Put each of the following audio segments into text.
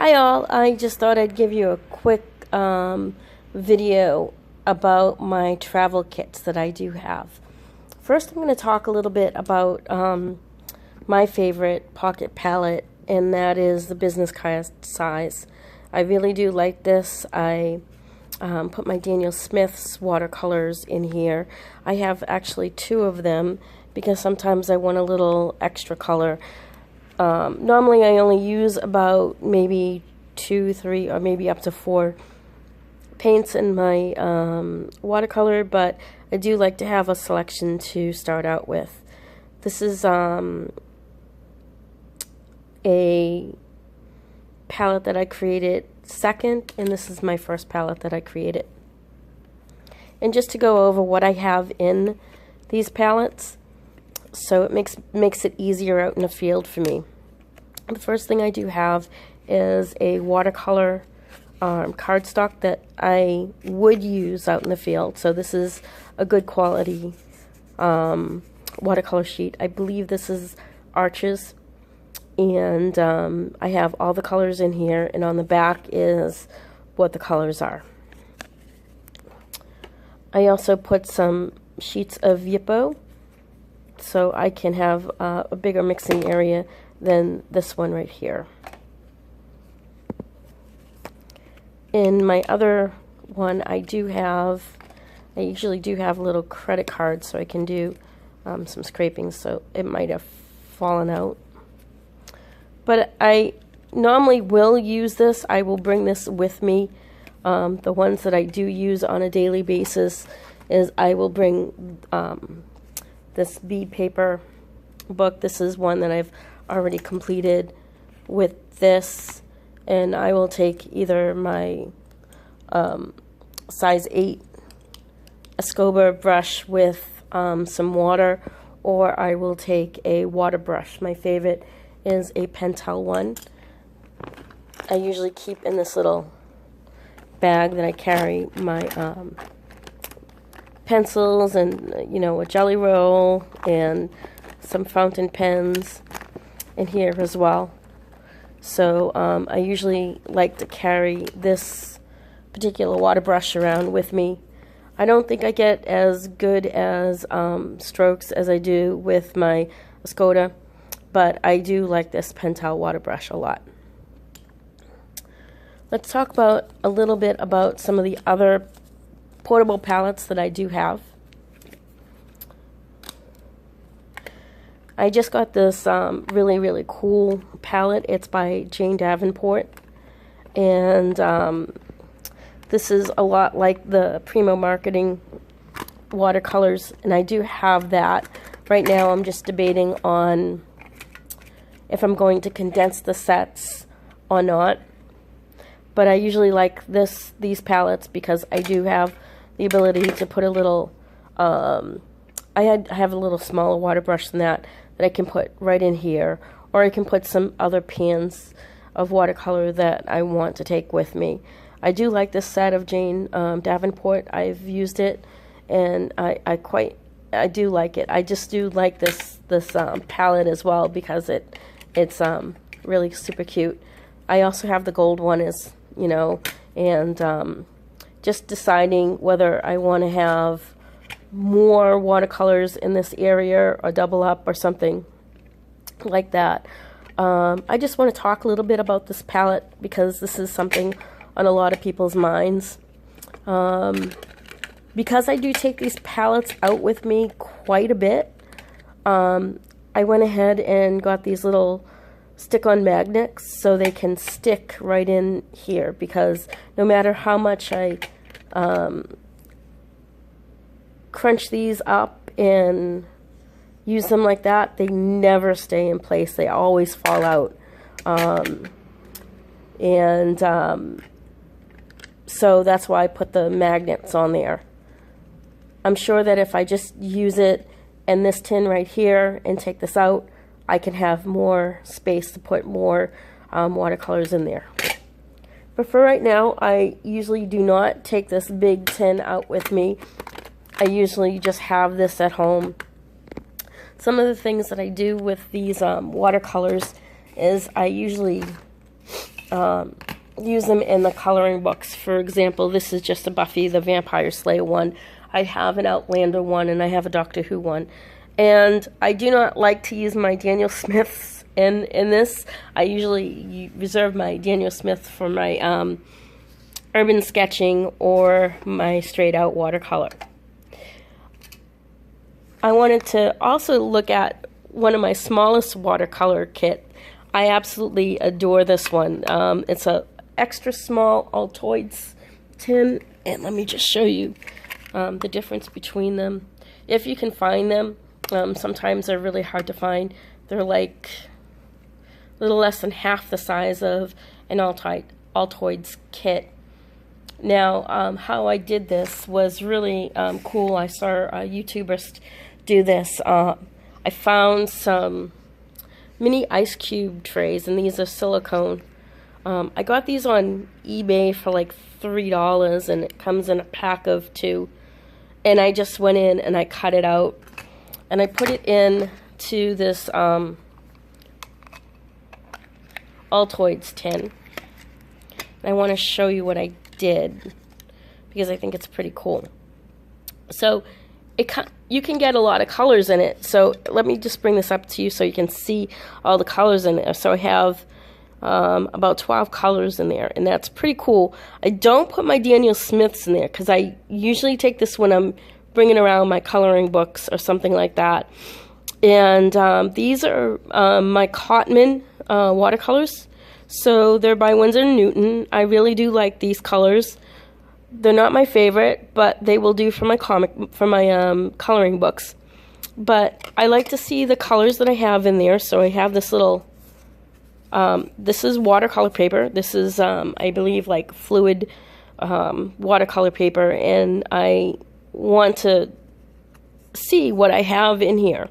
Hi all, I just thought I'd give you a quick video about my travel kits that I do have. First I'm going to talk a little bit about my favorite pocket palette, and that is the Business Card size. I really do like this. I put my Daniel Smith's watercolors in here. I have actually two of them because sometimes I want a little extra color. Normally I only use about maybe 2, 3, or maybe up to 4 paints in my watercolor, but I do like to have a selection to start out with. This is a palette that I created second, and this is my first palette that I created. And just to go over what I have in these palettes, so it makes it easier out in the field for me. The first thing I do have is a watercolor cardstock that I would use out in the field. So this is a good quality watercolor sheet. I believe this is Arches, and I have all the colors in here, and on the back is what the colors are. I also put some sheets of Yippo, so I can have a bigger mixing area than this one right here. In my other one, I usually do have little credit cards so I can do some scraping, so it might have fallen out. But I normally will use this. I will bring this with me. The ones that I do use on a daily basis is I will bring this bead paper book. This is one that I've already completed with this, and I will take either my size 8 Escobar brush with some water, or I will take a water brush. My favorite is a Pentel one. I usually keep in this little bag that I carry my pencils and, you know, a jelly roll and some fountain pens in here as well. So I usually like to carry this particular water brush around with me. I don't think I get as good as strokes as I do with my Escoda, but I do like this Pentel water brush a lot. Let's talk a little bit about some of the other portable palettes that I do have. I just got this really cool palette. It's by Jane Davenport, and this is a lot like the Primo Marketing watercolors, and I do have that. Right now I'm just debating on if I'm going to condense the sets or not, but I usually like these palettes because I do have the ability to put a little I have a little smaller water brush than that I can put right in here, or I can put some other pans of watercolor that I want to take with me. I do like this set of Jane Davenport. I've used it, and I do like it. I just do like this palette as well because it's really super cute. I also have the gold one, as you know, and just deciding whether I want to have more watercolors in this area or double up or something like that. I just want to talk a little bit about this palette because this is something on a lot of people's minds. Because I do take these palettes out with me quite a bit, I went ahead and got these little stick-on magnets so they can stick right in here, because no matter how much I crunch these up and use them like that, they never stay in place. They always fall out. So that's why I put the magnets on there. I'm sure that if I just use it in this tin right here and take this out, I can have more space to put more watercolors in there. But for right now, I usually do not take this big tin out with me. I usually just have this at home. Some of the things that I do with these watercolors is I usually use them in the coloring books. For example, this is just a Buffy the Vampire Slayer one. I have an Outlander one, and I have a Doctor Who one. And I do not like to use my Daniel Smiths in this. I usually reserve my Daniel Smith for my urban sketching or my straight out watercolor. I wanted to also look at one of my smallest watercolor kit. I absolutely adore this one. It's a extra small Altoid tin, and let me just show you the difference between them. If you can find them, sometimes they're really hard to find. They're like a little less than half the size of an Altoid's kit. Now, how I did this was really cool. I saw YouTubers do this. I found some mini ice cube trays, and these are silicone. I got these on eBay for like $3, and it comes in a pack of 2. And I just went in and I cut it out, and I put it in to this Altoid's tin. And I want to show you what I did because I think it's pretty cool. So you can get a lot of colors in it. So let me just bring this up to you so you can see all the colors in there. So I have about 12 colors in there, and that's pretty cool. I don't put my Daniel Smiths in there because I usually take this when I'm bringing around my coloring books or something like that. And these are my Cottman watercolors. So they're by Winsor & Newton. I really do like these colors. They're not my favorite, but they will do for my coloring books. But I like to see the colors that I have in there. So I have this little, this is watercolor paper. This is, I believe, like fluid watercolor paper. And I want to see what I have in here.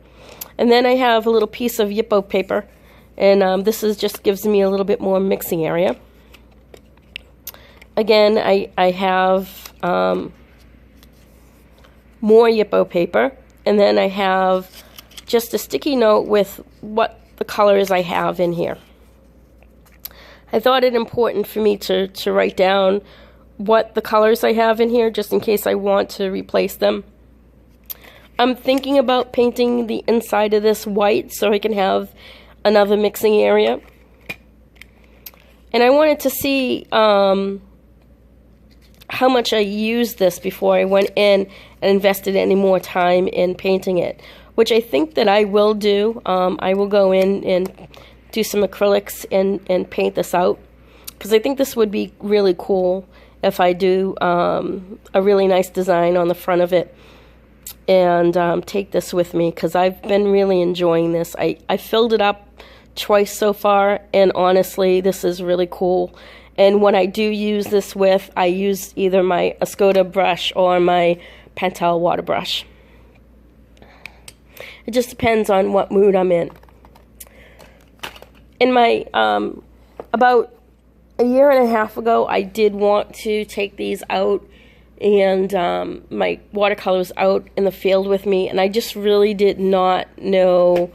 And then I have a little piece of Yippo paper. And this just gives me a little bit more mixing area. Again, I have more Yippo paper, and then I have just a sticky note with what the colors I have in here. I thought it important for me to write down what the colors I have in here, just in case I want to replace them. I'm thinking about painting the inside of this white so I can have another mixing area. And I wanted to see how much I used this before I went in and invested any more time in painting it, which I think that I will do. I will go in and do some acrylics and paint this out, because I think this would be really cool if I do a really nice design on the front of it and take this with me, because I've been really enjoying this. I filled it up twice so far, and honestly, this is really cool. And when I do use this with, I use either my Escoda brush or my Pentel water brush. It just depends on what mood I'm in. In my, about a year and a half ago, I did want to take these out and my watercolors out in the field with me, and I just really did not know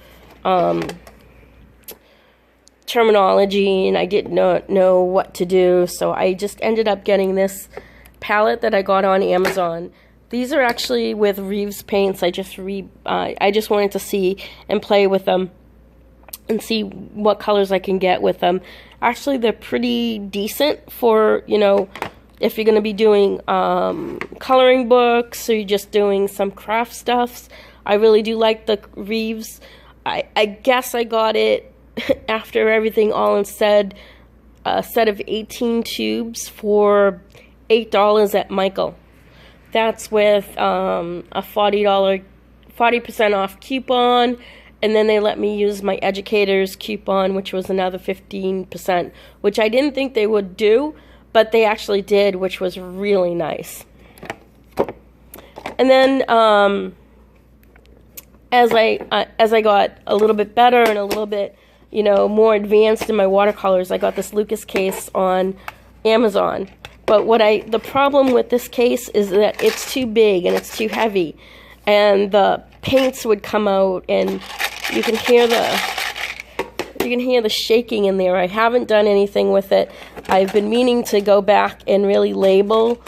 terminology, and I did not know what to do, so I just ended up getting this palette that I got on Amazon. These are actually with Reeves Paints. I just wanted to see and play with them and see what colors I can get with them. Actually, they're pretty decent for, you know, if you're going to be doing coloring books or you're just doing some craft stuffs. I really do like the Reeves. I guess I got it after everything all in said, a set of 18 tubes for $8 at Michael. That's with a $40% off coupon, and then they let me use my educator's coupon, which was another 15%, which I didn't think they would do, but they actually did, which was really nice. And then as I got a little bit better and a little bit, you know, more advanced in my watercolors, I got this Lukas case on Amazon. But the problem with this case is that it's too big and it's too heavy, and the paints would come out, and you can hear You can hear the shaking in there. I haven't done anything with it. I've been meaning to go back and really label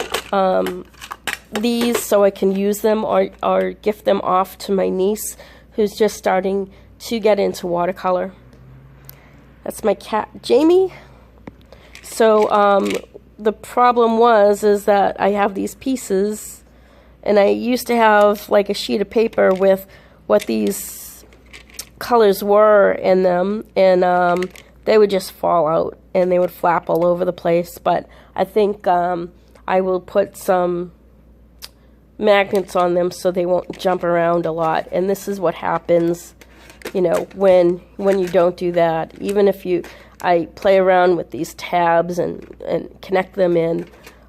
these so I can use them or gift them off to my niece who's just starting to get into watercolor. That's my cat, Jamie. So the problem is that I have these pieces, and I used to have like a sheet of paper with what these colors were in them, and they would just fall out and they would flap all over the place. But I think I will put some magnets on them so they won't jump around a lot. And this is what happens, you know, when you don't do that. Even if I play around with these tabs and connect them in.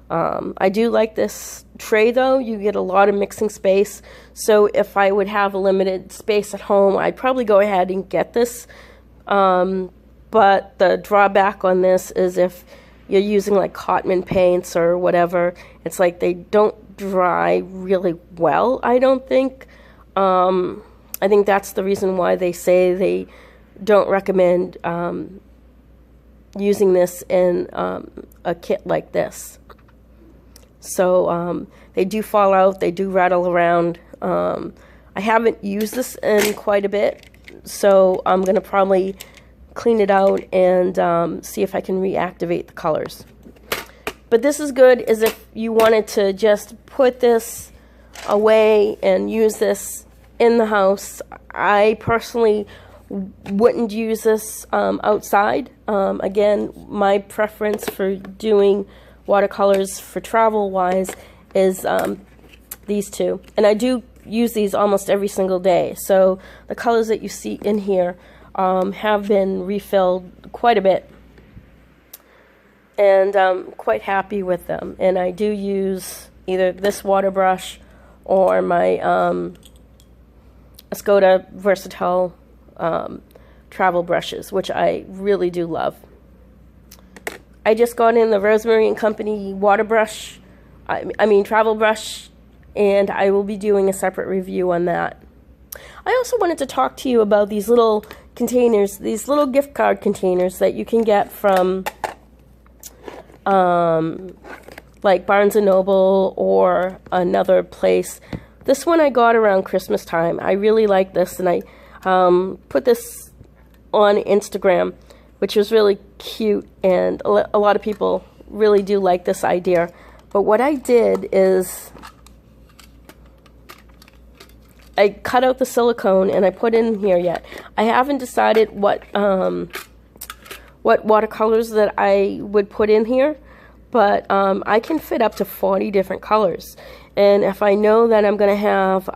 I do like this tray though. You get a lot of mixing space. So if I would have a limited space at home, I'd probably go ahead and get this. But the drawback on this is if you're using like Cottman paints or whatever, it's like they don't dry really well, I don't think. I think that's the reason why they say they don't recommend using this in a kit like this. So they do fall out, they do rattle around. I haven't used this in quite a bit, so I'm going to probably clean it out and see if I can reactivate the colors. But this is good as if you wanted to just put this away and use this in the house. I personally wouldn't use this outside. Again, my preference for doing watercolors for travel wise is these two, and I do use these almost every single day. So the colors that you see in here have been refilled quite a bit, and I'm quite happy with them. And I do use either this water brush or my Escoda Versatile travel brushes, which I really do love. I just got in the Rosemary and Company water brush, I mean travel brush, and I will be doing a separate review on that. I also wanted to talk to you about these little containers, these little gift card containers that you can get from like Barnes & Noble or another place. This one I got around Christmas time. I really like this, and I put this on Instagram, which was really cute, and a lot of people really do like this idea. But what I did is I cut out the silicone and I put in here yet. I haven't decided what watercolors that I would put in here, but I can fit up to 40 different colors. And if I know that I'm going to have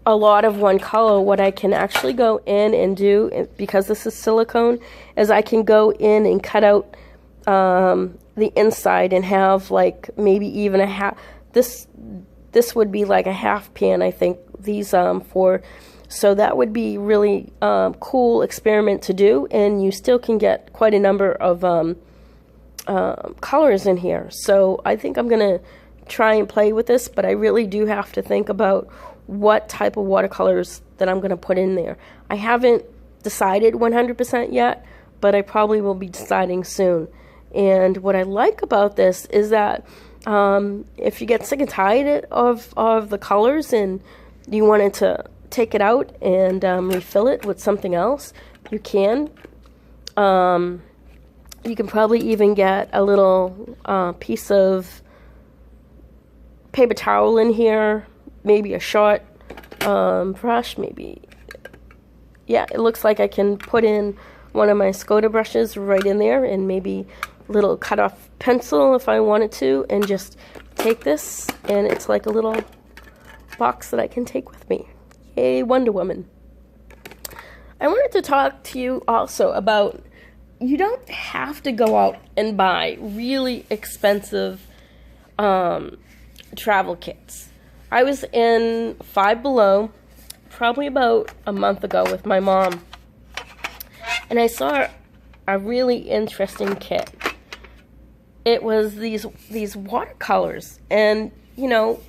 a lot of one color, what I can actually go in and do, because this is silicone, is I can go in and cut out the inside and have like maybe even a half. This would be like a half pan, I think, these for. So that would be really cool experiment to do, and you still can get quite a number of colors in here. So I think I'm going to try and play with this, but I really do have to think about what type of watercolors that I'm going to put in there. I haven't decided 100% yet, but I probably will be deciding soon. And what I like about this is that if you get sick and tired of the colors and you wanted to take it out and refill it with something else, you can. You can probably even get a little piece of paper towel in here, maybe a short brush, maybe. Yeah, it looks like I can put in one of my Escoda brushes right in there, and maybe a little cut-off pencil if I wanted to, and just take this, and it's like a little box that I can take with me. Yay, Wonder Woman. I wanted to talk to you also about, you don't have to go out and buy really expensive travel kits. I was in Five Below probably about a month ago with my mom, and I saw a really interesting kit. It was these watercolors, and you know,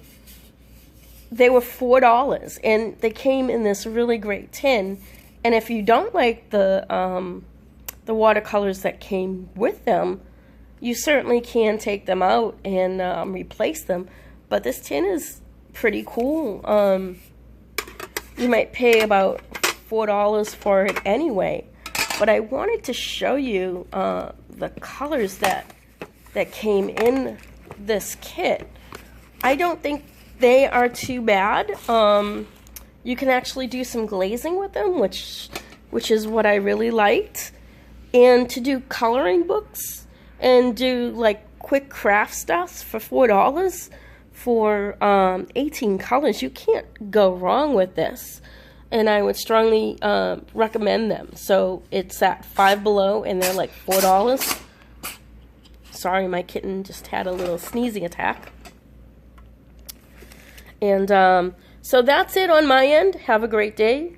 they were $4, and they came in this really great tin, And if you don't like the watercolors that came with them, you certainly can take them out and replace them. But this tin is pretty cool. You might pay about $4 for it anyway. But I wanted to show you the colors that came in this kit. I don't think they are too bad. You can actually do some glazing with them, which is what I really liked. And to do coloring books and do like quick craft stuff for $4 for 18 colors, you can't go wrong with this. And I would strongly recommend them. So it's at Five Below, and they're like $4. Sorry, my kitten just had a little sneezing attack. And so that's it on my end. Have a great day.